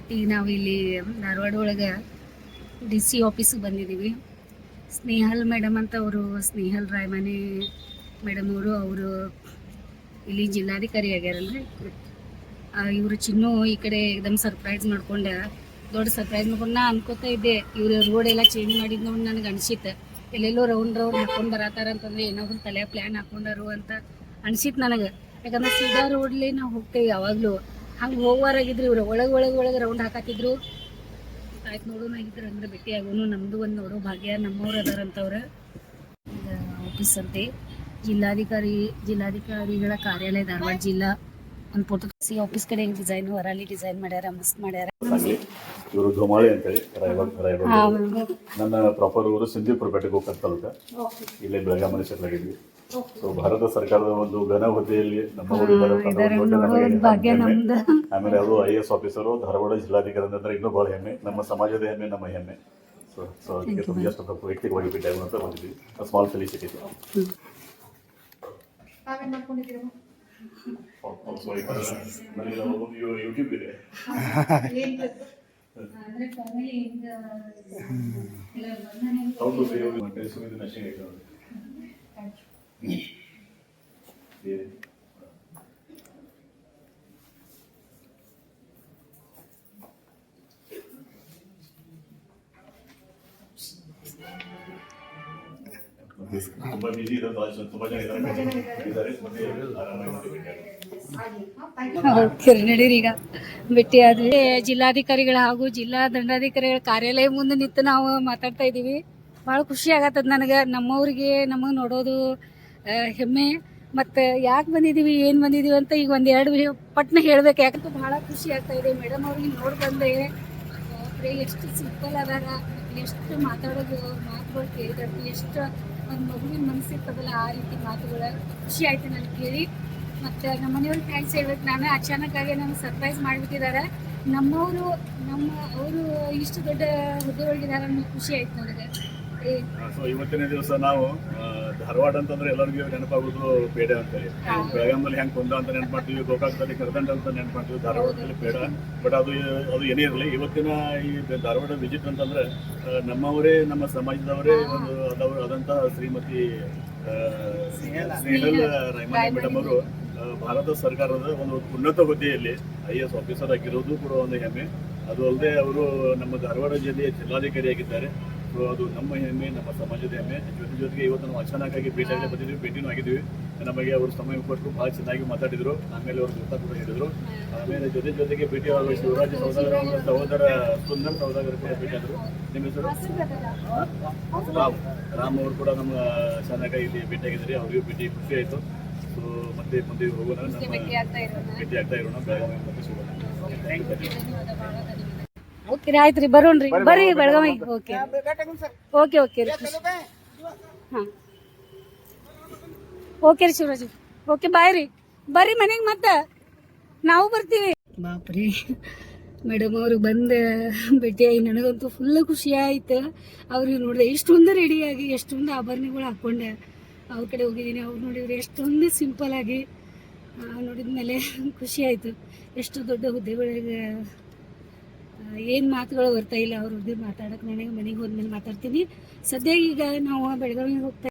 ಇವತ್ತಿಗೆ ನಾವು ಇಲ್ಲಿ ಧಾರವಾಡ ಒಳಗೆ DC ಆಫೀಸಿಗೆ ಬಂದಿದ್ದೀವಿ. ಸ್ನೇಹಲ್ ಮೇಡಮ್ ಅಂತ ಅವರು ಸ್ನೇಹಲ್ ರಾಯಮಾನೆ ಮೇಡಮ್ ಅವರು ಇಲ್ಲಿ ಜಿಲ್ಲಾಧಿಕಾರಿ ಆಗ್ಯಾರಲ್ರಿ. ಇವರು ಚಿನ್ನು ಈ ಕಡೆ ಏಕದಮ್ ಸರ್ಪ್ರೈಸ್ ಮಾಡ್ಕೊಂಡೆ, ದೊಡ್ಡ ಸರ್ಪ್ರೈಸ್ ಮಾಡ್ಕೊಂಡು ನಾ ಅನ್ಕೋತಾ ಇದ್ದೆ ಇವರು ರೋಡ್ ಎಲ್ಲ ಚೇಂಜ್ ಮಾಡಿದ್ ನೋಡಿ ನನಗೆ ಅನಿಸಿತ್ತು ಎಲ್ಲೆಲ್ಲೋ ರೌಂಡ್ ಹಾಕೊಂಡು ಬರತ್ತಾರ ಅಂತಂದ್ರೆ ಏನಾದ್ರು ತಲೆ ಪ್ಲ್ಯಾನ್ ಹಾಕೊಂಡಾರು ಅಂತ ಅನಿಸಿತ್ತು ನನಗೆ. ಯಾಕಂದ್ರೆ ಸೀದಾ ರೋಡ್ಲಿ ನಾವು ಹೋಗ್ತೇವೆ ಯಾವಾಗಲೂ, ಹಂಗೆ ಹೋಗುವಾರಾಗಿದ್ರು ಇವ್ರು ಒಳಗೆ ರೌಂಡ್ ಹಾಕತ್ತಿದ್ರು. ಆಯ್ತು ನೋಡೋಣ ಆಗಿದ್ರು ಅಂದ್ರೆ ಭೇಟಿ ಆಗೋನು, ನಮ್ಮದು ಒಂದು ನೋಡೋ ಭಾಗ್ಯ, ನಮ್ಮವ್ರು ಅದಾರಂತವ್ರು. ಆಫೀಸ್ ಅಂತೆ ಜಿಲ್ಲಾಧಿಕಾರಿಗಳ ಕಾರ್ಯಾಲಯ ಧಾರವಾಡ ಜಿಲ್ಲಾ ಒಂದು ಫೋಟೋ ಸಿ ಆಫೀಸ್ ಕಡೆ ಡಿಸೈನ್ ಹೊರಲಿ ಡಿಸೈನ್ ಮಾಡ್ಯಾರ, ಮಸ್ತ್ ಮಾಡ್ಯಾರ. ಇವರು ಧುಮಾಳಿ ಅಂತೇಳಿ ರಾಯಬಾಗ್. ನನ್ನ ಪ್ರಾಪರ್ ಊರು ಸಿಂಧಿಪುರ ಪೇಟೆ ಗೋಕರ್ಣ ತಾಲೂಕ, ಇಲ್ಲೇ ಬೆಳಗಾಮಲ್ಲಿ ಸೆಟ್ಲ್ ಆಗಿದ್ವಿ. ಸೊ ಭಾರತ ಸರ್ಕಾರದ ಒಂದು ಘನ ಹುದ್ದೆಯಲ್ಲಿ ನಮ್ಮ ಆಮೇಲೆ ಅದು IAS ಆಫೀಸರು, ಧಾರವಾಡ ಜಿಲ್ಲಾಧಿಕಾರಿ ಅಂದ್ರೆ ಇನ್ನೂ ಬಹಳ ಹೆಮ್ಮೆ, ನಮ್ಮ ಸಮಾಜದ ಹೆಮ್ಮೆ, ನಮ್ಮ ಹೆಮ್ಮೆ. ಸೊ ಅದಕ್ಕೆ ತುಂಬ ಅಷ್ಟು ವೈಯಕ್ತಿಕವಾಗಿ ಭೇಟಿ ಆಗುವಂತ ಬಂದಿದ್ವಿ. Small felicity. ಯೂಟ್ಯೂಬ್ ಇದೆ. ತುಂಬಾ ಬಿಜಿ ಇದ್ದಾರೆ, ತುಂಬಾ ಜನ ಇದ್ದಾರೆ. ನಡೀರಿ ಈಗ ಭೇಟಿ ಆದ್ವಿ. ಜಿಲ್ಲಾಧಿಕಾರಿಗಳ ಹಾಗೂ ಜಿಲ್ಲಾ ದಂಡಾಧಿಕಾರಿಗಳ ಕಾರ್ಯಾಲಯ ಮುಂದೆ ನಿಂತು ನಾವು ಮಾತಾಡ್ತಾ ಇದ್ದೀವಿ. ಭಾಳ ಖುಷಿ ಆಗತ್ತದ ನನಗೆ. ನಮ್ಮವ್ರಿಗೆ ನಮಗೆ ನೋಡೋದು ಹೆಮ್ಮೆ. ಮತ್ತು ಯಾಕೆ ಬಂದಿದ್ದೀವಿ, ಏನು ಬಂದಿದ್ದೀವಿ ಅಂತ ಈಗ ಒಂದೆರಡು ಪಟ್ನ ಹೇಳ್ಬೇಕು. ಯಾಕಂದ್ರೆ ಭಾಳ ಖುಷಿ ಆಗ್ತಾ ಇದೆ. ಮೇಡಮ್ ಅವ್ರಿಗೆ ನೋಡಿ ಬಂದೆ, ಎಷ್ಟು ಸಿಂಪಲ್ ಅದಾರ, ಎಷ್ಟು ಮಾತಾಡೋದು ಮಾತುಗಳು ಕೇಳಿದ್ರು, ಎಷ್ಟು ಒಂದು ಮಗುವಿನ ಮನಸ್ಸಿರ್ತದಲ್ಲ ಆ ರೀತಿ ಮಾತುಗಳು. ಖುಷಿ ಆಯ್ತು ನನಗೆ ಕೇಳಿ. ಮತ್ತು ನಮ್ಮ ಮನೆಯವ್ರಿಗೆ ಥ್ಯಾಂಕ್ಸ್ ಹೇಳ್ಬೇಕು. ನಾನು ಅಚಾನಕ್ಕಾಗಿ ನನಗೆ ಸರ್ಪ್ರೈಸ್ ಮಾಡಿಬಿಟ್ಟಿದ್ದಾರೆ. ಅವರು ಇಷ್ಟು ದೊಡ್ಡ ಹುದ್ದೆ ಒಳಗಿದ್ದಾರೆ ಅನ್ನೋ ಖುಷಿ ಆಯ್ತು ನನಗೆ. ಸೊ ಇವತ್ತಿನ ದಿವಸ ನಾವು ಧಾರವಾಡ ಅಂತಂದ್ರೆ ಎಲ್ಲರಿಗೂ ನೆನಪಾಗೋದು ಪೇಡ ಅಂತೇಳಿ. ಬೆಳಗಾಮಲ್ಲಿ ಹೆಂಗೆ ಕೊಂದ ಅಂತ ನೆನಪು ಮಾಡ್ತೀವಿ, ಗೋಕಾಕದಲ್ಲಿ ಕರದಂಡ ಅಂತ ನೆನಪು ಮಾಡ್ತೀವಿ, ಧಾರವಾಡದಲ್ಲಿ ಪೇಡ. ಬಟ್ ಅದು ಏನೇ ಇರಲಿ, ಇವತ್ತಿನ ಈ ಧಾರವಾಡ ವಿಸಿಟ್ ಅಂತಂದ್ರೆ ನಮ್ಮವರೇ, ನಮ್ಮ ಸಮಾಜದವರೇ ಒಂದು ಆದಂತಹ ಶ್ರೀಮತಿ ಸ್ನೇಹಲ್ ರಾಯಮಾನೆ ಮೇಡಮ್ ಅವರು ಭಾರತ ಸರ್ಕಾರದ ಒಂದು ಉನ್ನತ ಹುದ್ದೆಯಲ್ಲಿ IAS ಆಫೀಸರ್ ಆಗಿರೋದು ಕೂಡ ಒಂದು ಹೆಮ್ಮೆ. ಅದು ಅಲ್ಲದೆ ಅವರು ನಮ್ಮ ಧಾರವಾಡ ಜಿಲ್ಲೆಯ ಜಿಲ್ಲಾಧಿಕಾರಿ ಆಗಿದ್ದಾರೆ. ಸೊ ಅದು ನಮ್ಮ ಹೆಮ್ಮೆ, ನಮ್ಮ ಸಮಾಜದ ಹೆಮ್ಮೆ. ಜೊತೆಗೆ ಇವತ್ತು ನಾವು ಅಚಾನಕ್ಕಾಗಿ ಭೇಟಿಯಾಗಲೇ ಬಂದಿದ್ವಿ, ಭೇಟಿನೂ ಆಗಿದ್ವಿ. ನಮಗೆ ಅವರು ಸಮಯ ಕೊಟ್ಟು ಭಾಳ ಚೆನ್ನಾಗಿ ಮಾತಾಡಿದ್ರು. ಆಮೇಲೆ ಅವರು ಜೊತೆ ಕೂಡ ಹೇಳಿದ್ರು. ಆಮೇಲೆ ಜೊತೆಗೆ ಭೇಟಿಯಾಗ ಶಿವರಾಜ್ ಸಹೋದರ ಸುಂದರ್ ಸಹೋದರ ಕೂಡ ಭೇಟಿಯಾದರು. ನಿಮ್ಮ ಹೆಸರು ರಾಮ್ ಅವರು ಕೂಡ ನಮ್ಮ ಚೆನ್ನಾಗಿ ಇಲ್ಲಿ ಭೇಟಿಯಾಗಿದ್ದಾರೆ. ಅವರಿಗೂ ಭೇಟಿ ಖುಷಿ ಆಯಿತು. ಸೊ ಮತ್ತೆ ಮುಂದೆ ಹೋಗೋಣ, ಭೇಟಿ ಆಗ್ತಾ ಇರೋಣ ಬೆಳಗಾವಿ ಮತ್ತೆ ಸಿಗೋಣ. ಓಕೆ ರೀ, ಆಯ್ತು ರೀ, ಬರೋಣ್ರಿ, ಬರ್ರಿ ಬೆಳಗಾವಿ. ಓಕೆ ಓಕೆ ರೀ, ಹಾಂ ಓಕೆ ರೀ ಶಿವರಾಜ್. ಓಕೆ ಬಾಯ್ ರೀ, ಬರ್ರಿ ಮನೆಗೆ ಮತ್ತೆ ನಾವು ಬರ್ತೀವಿ. ಬಾಪ್ರಿ ಮೇಡಮ್ ಅವ್ರಿಗೆ ಬಂದು ಭೇಟಿಯಾಗಿ ನನಗಂತೂ ಫುಲ್ ಖುಷಿ ಆಯ್ತು. ಅವ್ರಿಗೆ ನೋಡಿದೆ ಎಷ್ಟೊಂದು ರೆಡಿಯಾಗಿ, ಎಷ್ಟೊಂದು ಆಭರಣಗಳು ಹಾಕ್ಕೊಂಡೆ ಅವ್ರ ಕಡೆ ಹೋಗಿದ್ದೀನಿ. ಅವ್ರು ನೋಡಿದ್ರೆ ಎಷ್ಟೊಂದು ಸಿಂಪಲ್ ಆಗಿ ನೋಡಿದ್ಮೇಲೆ ಖುಷಿ ಆಯಿತು. ಎಷ್ಟು ದೊಡ್ಡ ಹುದ್ದೆಗಳಿಗೆ ಏನು ಮಾತುಗಳು ಬರ್ತಾ ಇಲ್ಲ ಅವ್ರ ಹುದ್ದೆ ಮಾತಾಡೋಕೆ. ನನಗೆ ಮನೆಗೆ ಹೋದ್ಮೇಲೆ ಮಾತಾಡ್ತೀನಿ. ಸದ್ಯ ಈಗ ನಾವು ಬೆಳಗಾವಿಗೆ ಹೋಗ್ತಾ